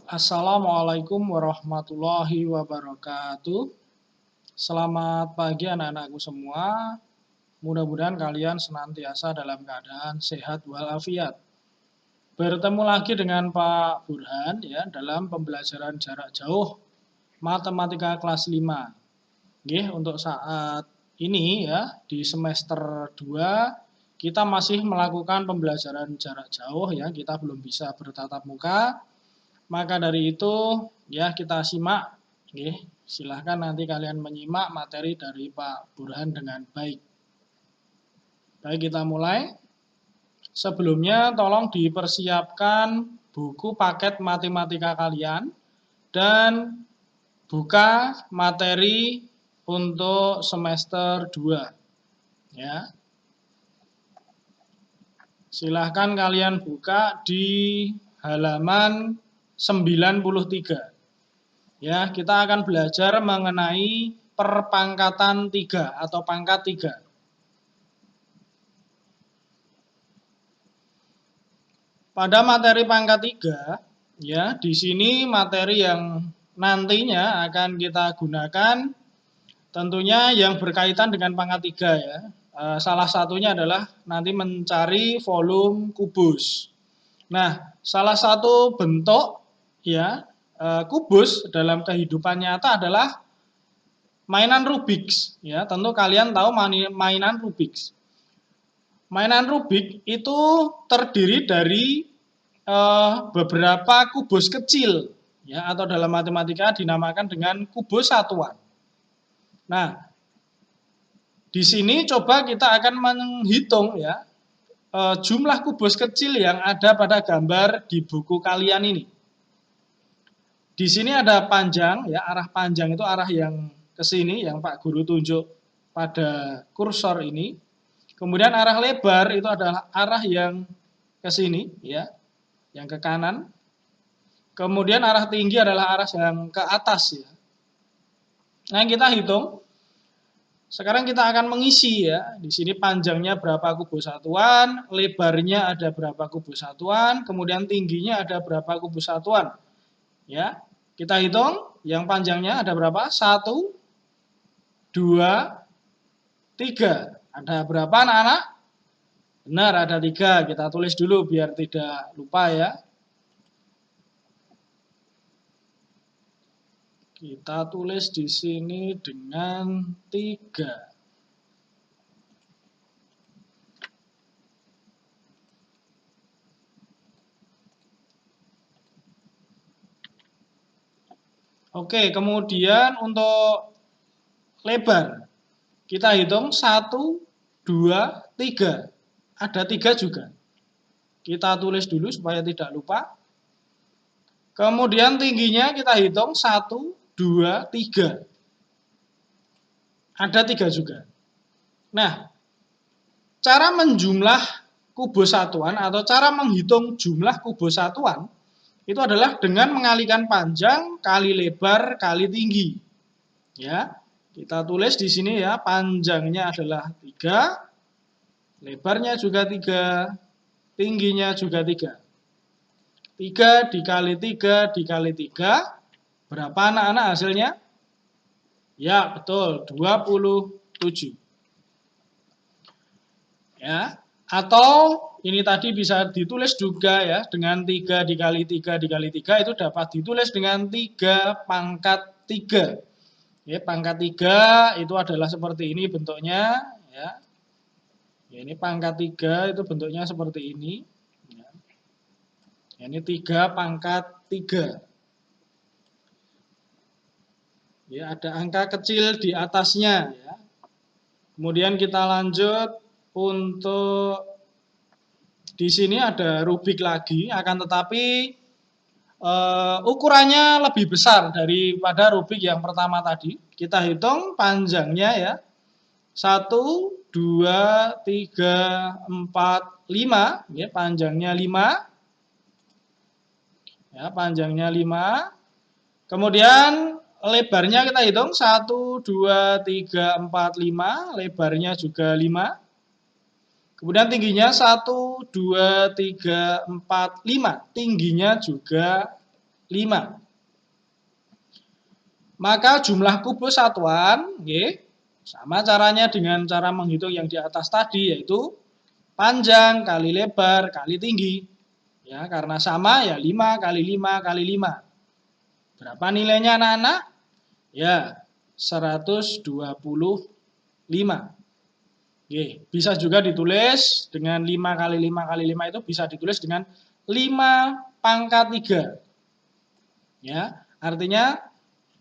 Assalamualaikum warahmatullahi wabarakatuh. Selamat pagi anak-anakku semua. Mudah-mudahan kalian senantiasa dalam keadaan sehat walafiat. Bertemu lagi dengan Pak Burhan ya dalam pembelajaran jarak jauh matematika kelas 5. Nggih, untuk saat ini ya di semester 2 kita masih melakukan pembelajaran jarak jauh ya, kita belum bisa bertatap muka. Maka dari itu, ya kita simak, silahkan nanti kalian menyimak materi dari Pak Burhan dengan baik. Baik, kita mulai. Sebelumnya tolong dipersiapkan buku paket matematika kalian dan buka materi untuk semester 2. Ya. Silahkan kalian buka di halaman 93. Ya, kita akan belajar mengenai perpangkatan 3 atau pangkat 3. Pada materi pangkat 3, ya, di sini materi yang nantinya akan kita gunakan tentunya yang berkaitan dengan pangkat 3 ya. Salah satunya adalah nanti mencari volume kubus. Nah, salah satu bentuk ya kubus dalam kehidupan nyata adalah mainan Rubik ya. Tentu kalian tahu mainan Rubik. Mainan Rubik itu terdiri dari beberapa kubus kecil ya, atau dalam matematika dinamakan dengan kubus satuan. Nah, di sini coba kita akan menghitung ya jumlah kubus kecil yang ada pada gambar di buku kalian ini. Di sini ada panjang, ya arah panjang itu arah yang ke sini, yang Pak Guru tunjuk pada kursor ini. Kemudian arah lebar itu adalah arah yang ke sini, ya, yang ke kanan. Kemudian arah tinggi adalah arah yang ke atas, ya. Nah, kita hitung. Sekarang kita akan mengisi ya. Di sini panjangnya berapa kubus satuan, lebarnya ada berapa kubus satuan, kemudian tingginya ada berapa kubus satuan. Ya, kita hitung. Yang panjangnya ada berapa? 1, 2, 3. Ada berapa anak-anak? Benar, ada 3. Kita tulis dulu biar tidak lupa ya. Kita tulis di sini dengan 3. Oke, kemudian untuk lebar. Kita hitung 1, 2, 3. Ada 3 juga. Kita tulis dulu supaya tidak lupa. Kemudian tingginya kita hitung 1, 2, 3. Ada 3 juga. Nah, cara menjumlah kubus satuan atau cara menghitung jumlah kubus satuan itu adalah dengan mengalikan panjang kali lebar kali tinggi. Ya, kita tulis di sini ya, panjangnya adalah 3, lebarnya juga 3, tingginya juga 3. 3 dikali 3 dikali 3, berapa anak-anak hasilnya? Ya, betul, 27. Ya, atau ini tadi bisa ditulis juga ya, dengan 3 dikali 3 dikali 3 itu dapat ditulis dengan 3 pangkat 3. Ya, pangkat 3 itu adalah seperti ini bentuknya ya. Ya, ini pangkat 3 itu bentuknya seperti ini. Ya. Ini 3 pangkat 3. Ya, ada angka kecil di atasnya ya. Kemudian kita lanjut untuk di sini ada Rubik lagi, akan tetapi ukurannya lebih besar daripada Rubik yang pertama tadi. Kita hitung panjangnya ya. 1, 2, 3, 4, 5. Ya, panjangnya 5. Ya, panjangnya 5. Kemudian lebarnya kita hitung 1, 2, 3, 4, 5. Lebarnya juga 5. Kemudian tingginya 1, 2, 3, 4, 5. Tingginya juga 5. Maka jumlah kubus satuan, sama caranya dengan cara menghitung yang di atas tadi, yaitu panjang kali lebar kali tinggi. Ya, karena sama ya 5 kali 5 kali 5. Berapa nilainya anak-anak? Ya, 125. Bisa juga ditulis dengan 5 kali 5 kali 5 itu bisa ditulis dengan 5 pangkat 3. Ya, artinya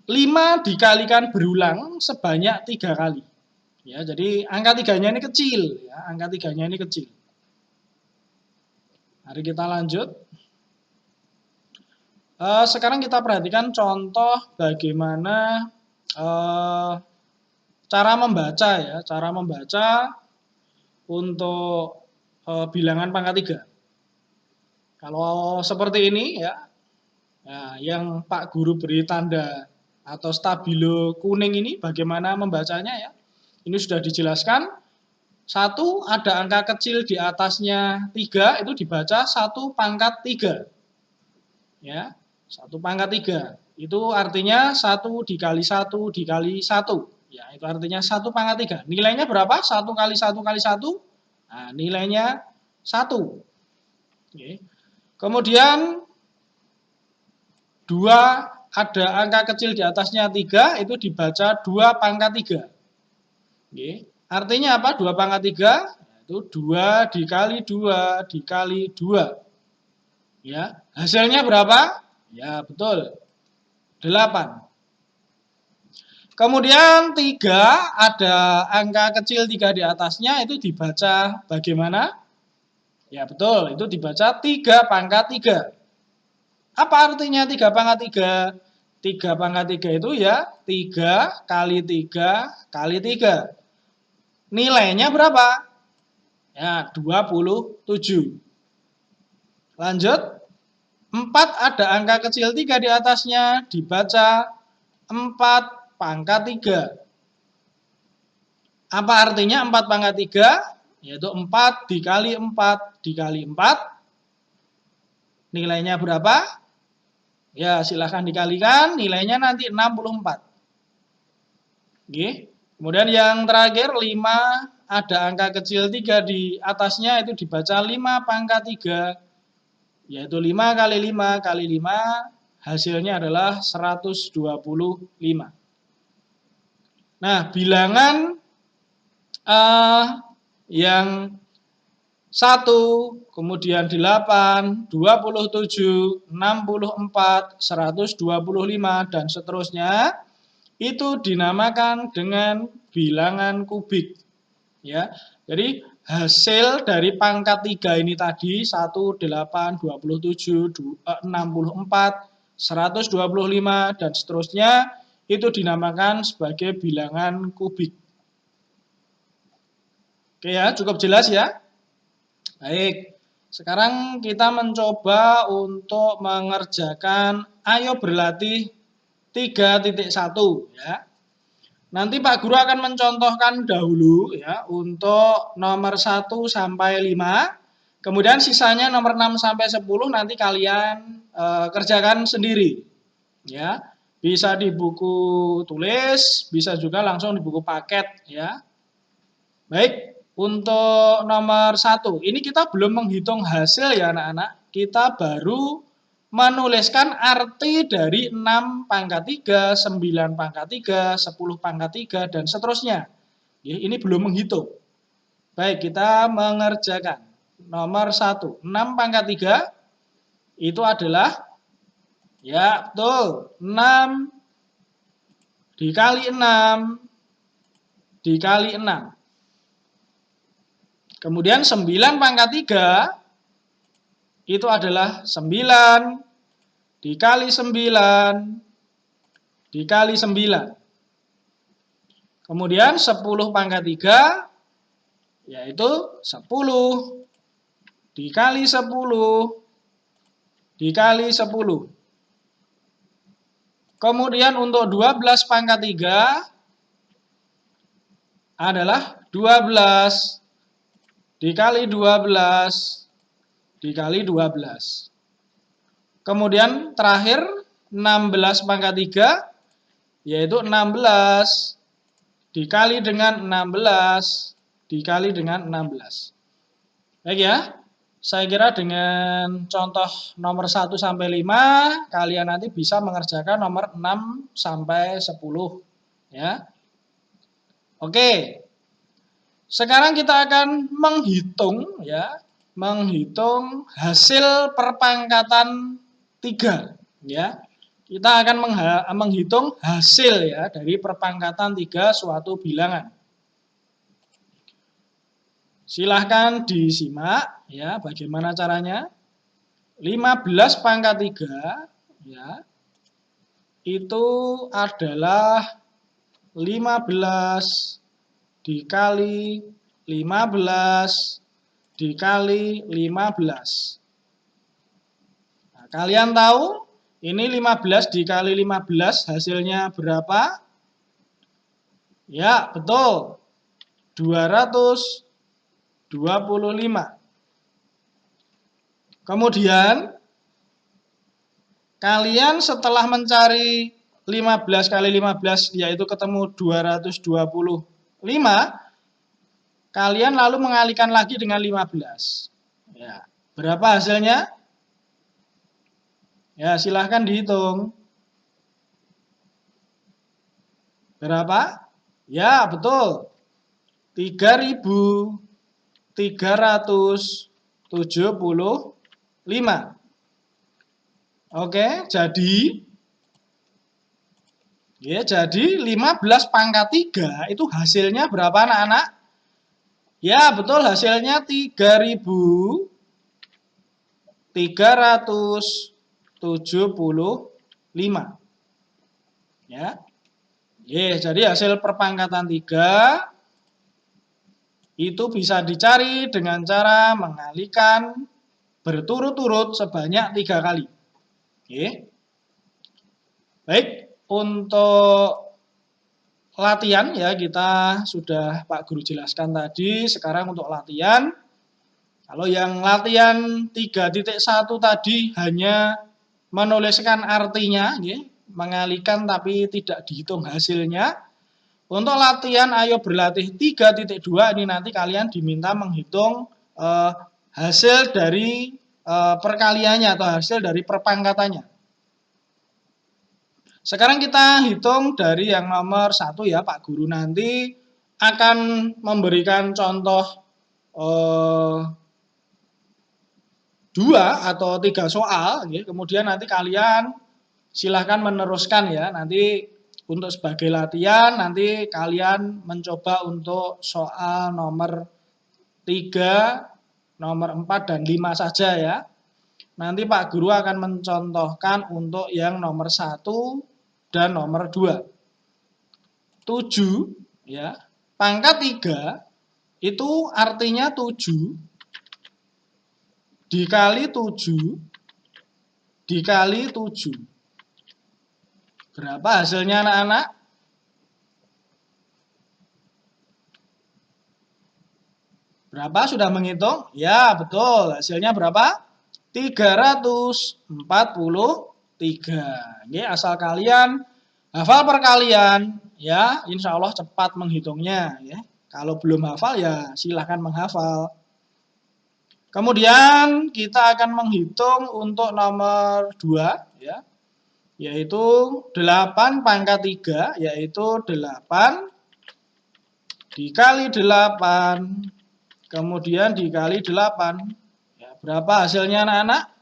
5 dikalikan berulang sebanyak 3 kali. Ya, jadi angka 3-nya ini kecil, ya, angka 3-nya ini kecil. Mari kita lanjut. Sekarang kita perhatikan contoh bagaimana cara membaca, ya, cara membaca untuk bilangan pangkat 3. Kalau seperti ini, ya, yang Pak Guru beri tanda atau stabilo kuning ini bagaimana membacanya, ya. Ini sudah dijelaskan. 1 ada angka kecil di atasnya 3 itu dibaca 1 pangkat 3. Ya, 1 pangkat 3. Itu artinya 1 dikali 1 dikali 1. Ya, itu artinya 1 pangkat 3. Nilainya berapa? 1 kali 1 kali 1. Nah, nilainya 1. Oke. Kemudian 2 ada angka kecil di atasnya 3 itu dibaca 2 pangkat 3. Oke. Artinya apa? 2 pangkat 3 itu 2 dikali 2 dikali 2. Ya, hasilnya berapa? Ya, betul. 8. Kemudian 3 ada angka kecil 3 di atasnya itu dibaca bagaimana? Ya, betul. Itu dibaca 3 pangkat 3. Apa artinya 3 pangkat 3? 3 pangkat 3 itu ya 3 kali 3 kali 3. Nilainya berapa? Ya, 27. Lanjut. 4 ada angka kecil 3 di atasnya, dibaca 4 pangkat 3. Apa artinya 4 pangkat 3? Yaitu 4 dikali 4 dikali 4. Nilainya berapa? Ya, silahkan dikalikan. Nilainya nanti 64. Oke. Kemudian yang terakhir 5 ada angka kecil 3 di atasnya itu dibaca 5 pangkat 3. Yaitu 5 kali 5 kali 5 hasilnya adalah 125. Nah, bilangan yang 1, kemudian 8, 27, 64, 125, dan seterusnya itu dinamakan dengan bilangan kubik. Ya, jadi hasil dari pangkat 3 ini tadi 1, 8, 27, 64, 125, dan seterusnya itu dinamakan sebagai bilangan kubik. Oke ya, cukup jelas ya? Baik, sekarang kita mencoba untuk mengerjakan ayo berlatih 3.1 ya. Nanti Pak Guru akan mencontohkan dahulu ya untuk nomor 1 sampai 5. Kemudian sisanya nomor 6 sampai 10 nanti kalian kerjakan sendiri. Ya. Bisa di buku tulis, bisa juga langsung di buku paket ya. Baik, untuk nomor 1, ini kita belum menghitung hasil ya anak-anak. Kita baru menuliskan arti dari 6 pangkat 3, 9 pangkat 3, 10 pangkat 3, dan seterusnya. Ini belum menghitung. Baik, kita mengerjakan. Nomor 1, 6 pangkat 3 itu adalah, ya betul, 6 dikali 6 dikali 6. Kemudian 9 pangkat 3 itu adalah 9 dikali 9 dikali 9. Kemudian 10 pangkat 3 yaitu 10 dikali 10 dikali 10. Kemudian untuk 12 pangkat 3 adalah 12 dikali 12 dikali 12. Kemudian terakhir 16 pangkat 3, yaitu 16 dikali dengan 16 dikali dengan 16. Baik ya, saya kira dengan contoh nomor 1 sampai 5, kalian nanti bisa mengerjakan nomor 6 sampai 10. Ya. Oke, sekarang kita akan menghitung ya, menghitung hasil perpangkatan 3 ya. Kita akan menghitung hasil ya dari perpangkatan 3 suatu bilangan. Silahkan disimak ya bagaimana caranya. 15 pangkat 3 ya, itu adalah 15 dikali 15 dikali 15. Nah, kalian tahu ini 15 dikali 15 hasilnya berapa? Ya, betul. 225. Kemudian kalian setelah mencari 15 kali 15 yaitu ketemu 225, kalian lalu mengalihkan lagi dengan 15. Ya, berapa hasilnya? Ya, silahkan dihitung. Berapa? Ya, betul. 3.375. Oke, jadi 15 pangkat 3 itu hasilnya berapa anak-anak? Ya, betul, hasilnya 3.375. Ya. Jadi hasil perpangkatan 3 itu bisa dicari dengan cara mengalihkan berturut-turut sebanyak 3 kali. Oke. Baik, untuk latihan ya kita sudah Pak Guru jelaskan tadi. Sekarang untuk latihan, kalau yang latihan 3.1 tadi hanya menuliskan artinya, ya, mengalihkan tapi tidak dihitung hasilnya. Untuk latihan ayo berlatih 3.2 ini nanti kalian diminta menghitung hasil dari perkaliannya atau hasil dari perpangkatannya. Sekarang kita hitung dari yang nomor 1 ya, Pak Guru nanti akan memberikan contoh 2 atau 3 soal, ya. Kemudian nanti kalian silahkan meneruskan ya, nanti untuk sebagai latihan nanti kalian mencoba untuk soal nomor 3, nomor 4, dan 5 saja ya. Nanti Pak Guru akan mencontohkan untuk yang nomor 1 dan nomor 2. 7 ya, pangkat 3 itu artinya 7 dikali 7 dikali 7. Berapa hasilnya anak-anak? Berapa, sudah menghitung? Ya, betul. Hasilnya berapa? 343. Ini asal kalian hafal perkalian, ya, insya Allah cepat menghitungnya. Ya. Kalau belum hafal, ya silahkan menghafal. Kemudian kita akan menghitung untuk nomor 2, ya, yaitu 8 pangkat 3, yaitu 8 dikali 8, kemudian dikali 8. Ya, berapa hasilnya anak-anak?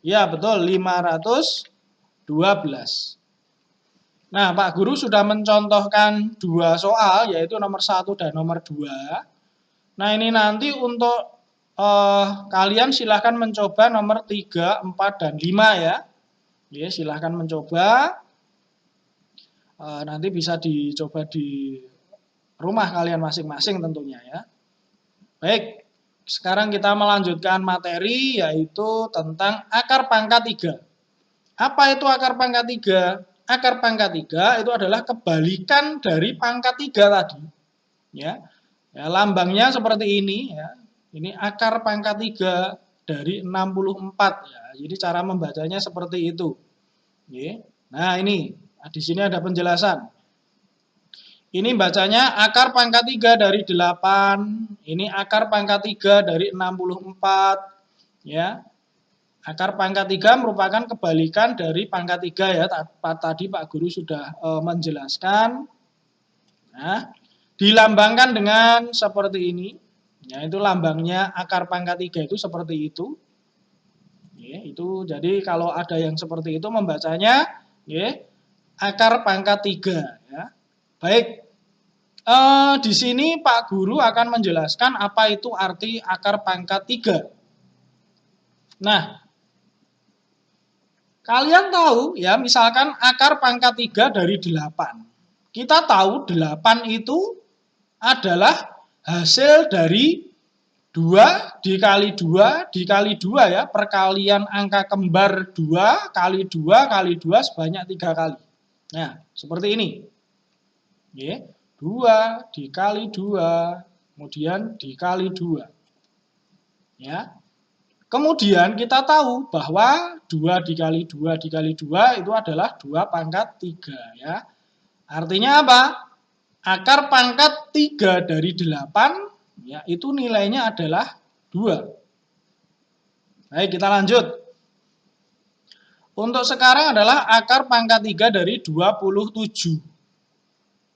Ya, betul, 512. Nah, Pak Guru sudah mencontohkan 2 soal, yaitu nomor 1 dan nomor 2. Nah, ini nanti untuk kalian silahkan mencoba nomor 3, 4, dan 5 ya. Ya, silahkan mencoba. Nanti bisa dicoba di rumah kalian masing-masing tentunya ya. Baik, sekarang kita melanjutkan materi yaitu tentang akar pangkat 3. Apa itu akar pangkat 3? Akar pangkat 3 itu adalah kebalikan dari pangkat 3 tadi. Ya, lambangnya seperti ini ya. Ini akar pangkat 3 dari 64 ya. Jadi cara membacanya seperti itu. Nah, ini. Nah, di sini ada penjelasan. Ini bacanya akar pangkat 3 dari 8. Ini akar pangkat 3 dari 64. Ya. Akar pangkat 3 merupakan kebalikan dari pangkat 3 ya. Tadi Pak Guru sudah menjelaskan. Nah, dilambangkan dengan seperti ini. Ya, itu lambangnya akar pangkat 3 itu seperti itu. Ya, itu jadi kalau ada yang seperti itu membacanya ya, akar pangkat 3 ya. Baik. Di sini Pak Guru akan menjelaskan apa itu arti akar pangkat 3. Nah, kalian tahu ya, misalkan akar pangkat 3 dari 8. Kita tahu 8 itu adalah hasil dari 2 dikali 2 dikali 2 ya, perkalian angka kembar 2 kali 2 kali 2 sebanyak 3 kali. Nah, seperti ini. 2 dikali 2, kemudian dikali 2. Ya. Kemudian kita tahu bahwa 2 dikali 2 dikali 2 itu adalah 2 pangkat 3 ya. Artinya apa? Akar pangkat 3 dari 8 ya, itu nilainya adalah 2. Baik, kita lanjut. Untuk sekarang adalah akar pangkat 3 dari 27.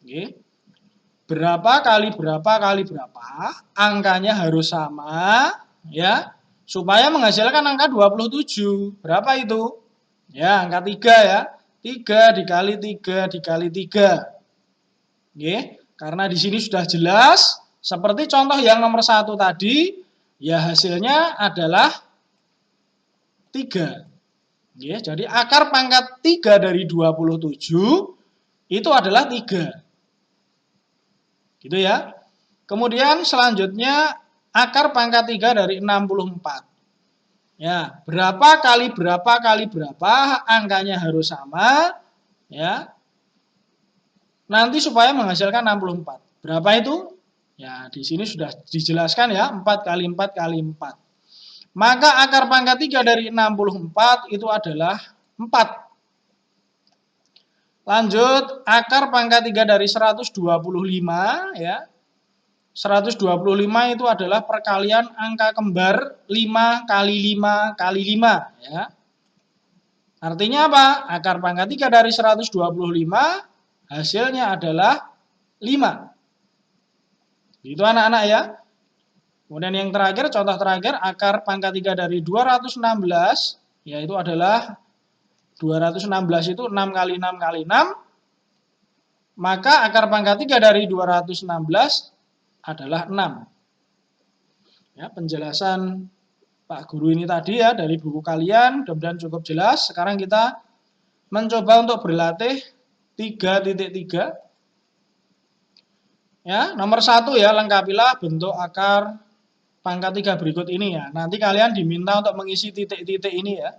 Oke. Berapa kali berapa kali berapa, angkanya harus sama ya, supaya menghasilkan angka 27. Berapa itu? Ya, angka 3 ya. 3 dikali 3 dikali 3. Oke, karena di sini sudah jelas, seperti contoh yang nomor 1 tadi, ya hasilnya adalah 3. Oke, jadi akar pangkat 3 dari 27 itu adalah 3. Gitu ya. Kemudian selanjutnya akar pangkat 3 dari 64. Ya, berapa kali berapa, angkanya harus sama ya. Nanti supaya menghasilkan 64. Berapa itu? Ya, di sini sudah dijelaskan ya, 4 kali 4 kali 4. Maka akar pangkat 3 dari 64 itu adalah 4. Lanjut, akar pangkat 3 dari 125 ya. 125 itu adalah perkalian angka kembar 5 kali 5 kali 5 ya. Artinya apa? Akar pangkat 3 dari 125 hasilnya adalah 5. Itu anak-anak ya. Kemudian yang terakhir, contoh terakhir, akar pangkat 3 dari 216 yaitu adalah 216 itu 6 kali 6 kali 6. Maka akar pangkat 3 dari 216 adalah 6. Ya, penjelasan Pak Guru ini tadi ya dari buku kalian, mudah-mudahan cukup jelas. Sekarang kita mencoba untuk berlatih 3.3. Ya, nomor 1 ya, lengkapilah bentuk akar pangkat 3 berikut ini ya. Nanti kalian diminta untuk mengisi titik-titik ini ya.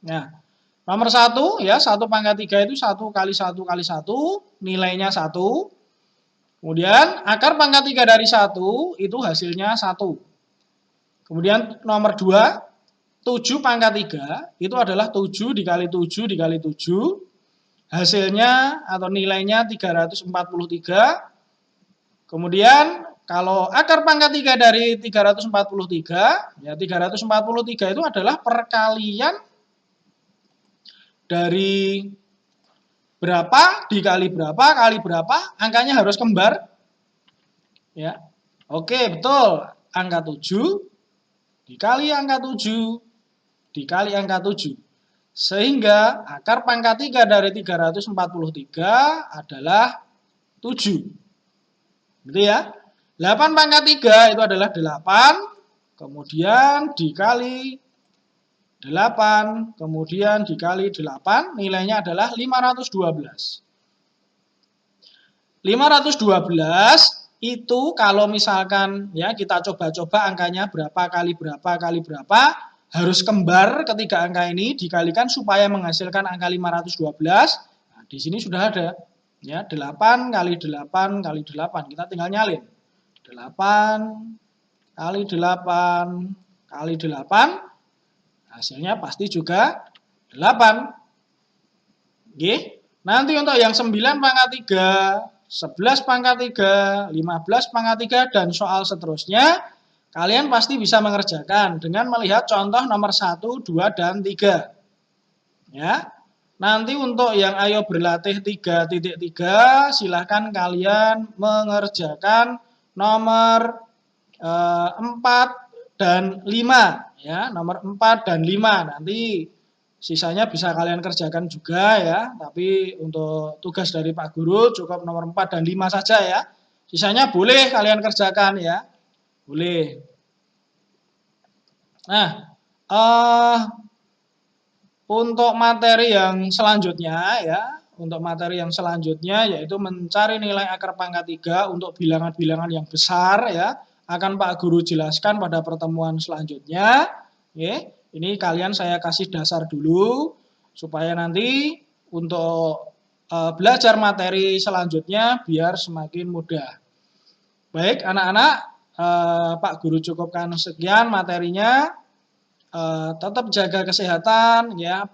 Nah, nomor 1 ya, 1 pangkat 3 itu 1 kali 1 kali 1, nilainya 1. Kemudian akar pangkat 3 dari 1 itu hasilnya 1. Kemudian nomor 2, 7 pangkat 3 itu adalah 7 dikali 7 dikali 7. Hasilnya atau nilainya 343. Kemudian kalau akar pangkat 3 dari 343, ya 343 itu adalah perkalian dari berapa dikali berapa kali berapa, angkanya harus kembar. Ya. Oke, betul. Angka 7 dikali angka 7 dikali angka 7. Sehingga akar pangkat 3 dari 343 adalah 7. Gitu ya. 8 pangkat 3 itu adalah 8, kemudian dikali 8, kemudian dikali 8, nilainya adalah 512. 512 itu kalau misalkan ya kita coba-coba angkanya berapa kali berapa kali berapa, harus kembar ketiga angka ini dikalikan supaya menghasilkan angka 512. Nah, di sini sudah ada ya 8 kali 8 kali 8. Kita tinggal nyalin. 8 kali 8 kali 8, hasilnya pasti juga 8. Nggih. Nanti untuk yang 9 pangkat 3, 11 pangkat 3, 15 pangkat 3, dan soal seterusnya, kalian pasti bisa mengerjakan dengan melihat contoh nomor 1, 2, dan 3. Ya. Nanti untuk yang ayo berlatih 3.3, silahkan kalian mengerjakan nomor 4 dan 5. Ya, nomor 4 dan 5. Nanti sisanya bisa kalian kerjakan juga ya, tapi untuk tugas dari Pak Guru cukup nomor 4 dan 5 saja ya. Sisanya boleh kalian kerjakan ya. Boleh. Nah, untuk materi yang selanjutnya ya, untuk materi yang selanjutnya yaitu mencari nilai akar pangkat 3 untuk bilangan-bilangan yang besar ya, akan Pak Guru jelaskan pada pertemuan selanjutnya. Oke, ini kalian saya kasih dasar dulu supaya nanti untuk belajar materi selanjutnya biar semakin mudah. Baik, anak-anak, Pak Guru cukupkan sekian materinya. Tetap jaga kesehatan ya,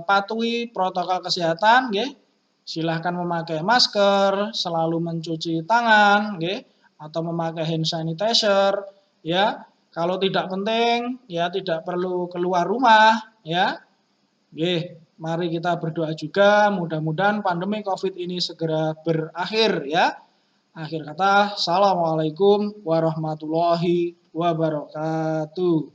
patuhi protokol kesehatan nggih. Silahkan memakai masker, selalu mencuci tangan nggih, atau memakai hand sanitizer ya. Kalau tidak penting ya tidak perlu keluar rumah ya. Nggih, mari kita berdoa juga mudah-mudahan pandemi Covid ini segera berakhir ya. Akhir kata, assalamualaikum warahmatullahi wabarakatuh.